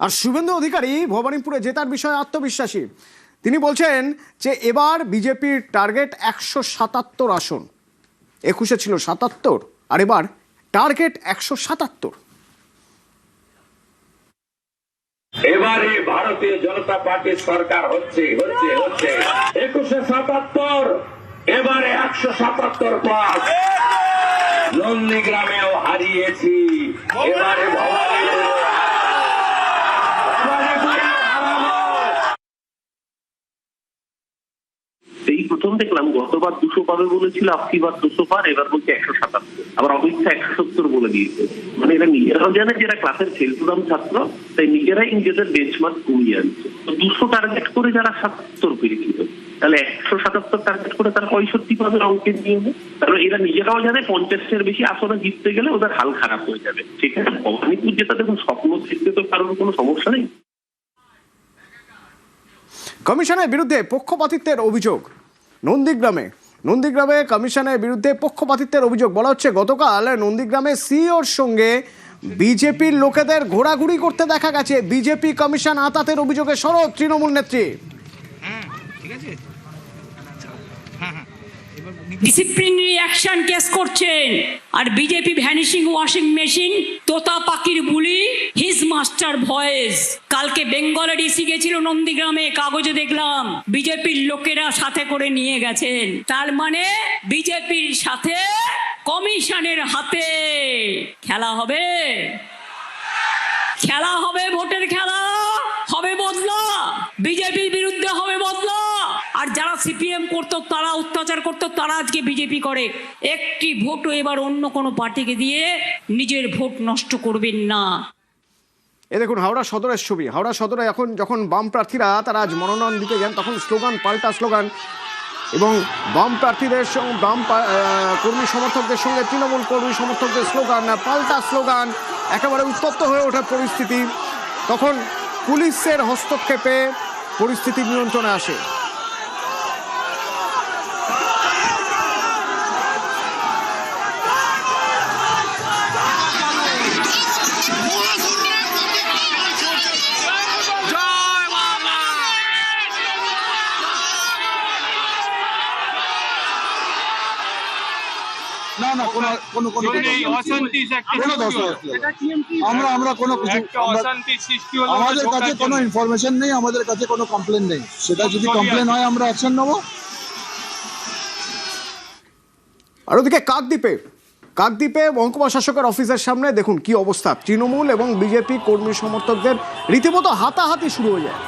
আর শুভেন্দু অধিকারী ভবানীপুরে জেতার বিষয়ে আত্মবিশ্বাসী। তিনি বলছেন যে এবার বিজেপির টার্গেট 177 আসন। 21-এ ছিল 77, আর এবার টার্গেট 177। এবারে ভারতীয় জনতা পার্টির সরকার হচ্ছে 2177, এবারে 177 পাস। নন্দীগ্রামেও হারিয়েছি, এবারে এই প্রথম দেখলাম গতবার 200 পাবে বলেছিল, আজকেবার 200 পার, এবার বলছে 177, আবার অমিত শাহ 170 বলে দিয়েছে। মানে এরা নিজেরাও জানে যে এরা ক্লাসের ফেলতুরাম ছাত্র, তাই নিজেরাই নিজেদের বেঞ্চমার্ক কমিয়ে আনছে। তো 200 টার্গেট করে যারা 77 পেয়েছিল, তাহলে 177 টার্গেট করে তারা 65 পাবে অঙ্কের নিয়মে। তাহলে এরা নিজেরাও জানে 50-এর বেশি আসনে জিততে গেলে ওদের হাল খারাপ হয়ে যাবে। সেখানে ভবানীপুর যেটা দেখুন স্বপ্ন দেখতে তো কারোর কোনো সমস্যা নেই। কমিশনের বিরুদ্ধে পক্ষপাতিত্বের অভিযোগ নন্দীগ্রামে কমিশনের বিরুদ্ধে পক্ষপাতিত্বের অভিযোগ। বলা হচ্ছে গতকাল নন্দীগ্রামে সিইওর সঙ্গে বিজেপির লোকেদের ঘোরাঘুরি করতে দেখা গেছে। বিজেপি কমিশন আতাতের অভিযোগে সরব তৃণমূল নেত্রী। ডিসিপ্লিনারি অ্যাকশন কেস করছেন, আর বিজেপি ভ্যানিশিং ওয়াশিং মেশিন, তোতা পাখির বুলি, হিজ মাস্টার ভয়েস। কালকে বেঙ্গলের ইসি গেছিল নন্দীগ্রামে, কাগজে দেখলাম বিজেপির লোকেরা সাথে করে নিয়ে গেছেন। তার মানে বিজেপির সাথে কমিশনের হাতে খেলা হবে, ভোটের খেলা হবে, বদলা বিজেপির বিরুদ্ধে হবে বদলা। আর যারা সিপিএম করতো, তারা অত্যাচার করতো, তারা আজকে বিজেপি করে। একটি ভোটও এবার অন্য কোনো পার্টিকে দিয়ে নিজের ভোট নষ্ট করবেন না। এ দেখুন হাওড়া সদরের ছবি। হাওড়া সদরে এখন যখন বাম প্রার্থীরা তারা আজ মনোনয়ন দিতে যান, তখন স্লোগান, পাল্টা স্লোগান, এবং বাম প্রার্থীদের সঙ্গে বাম কর্মী সমর্থকদের সঙ্গে তৃণমূল কর্মী সমর্থকদের স্লোগান, পাল্টা স্লোগান, একেবারে উত্তপ্ত হয়ে ওঠার পরিস্থিতি। তখন পুলিশের হস্তক্ষেপে পরিস্থিতি নিয়ন্ত্রণে আসে। না না কোনো আমরা কোনো কিছু, আমাদের কাছে কোনো ইনফরমেশন নেই, আমাদের কাছে কোনো কমপ্লেন নেই। সেটা যদি কমপ্লেন হয় আমরা অ্যাকশন নেব। আর ওদিকে কাকদ্বীপে মহকুমা শাসকের অফিসের সামনে দেখুন কি অবস্থা। তৃণমূল এবং বিজেপি কর্মী সমর্থকদের রীতিমতো হাতাহাতি শুরু হয়ে যায়।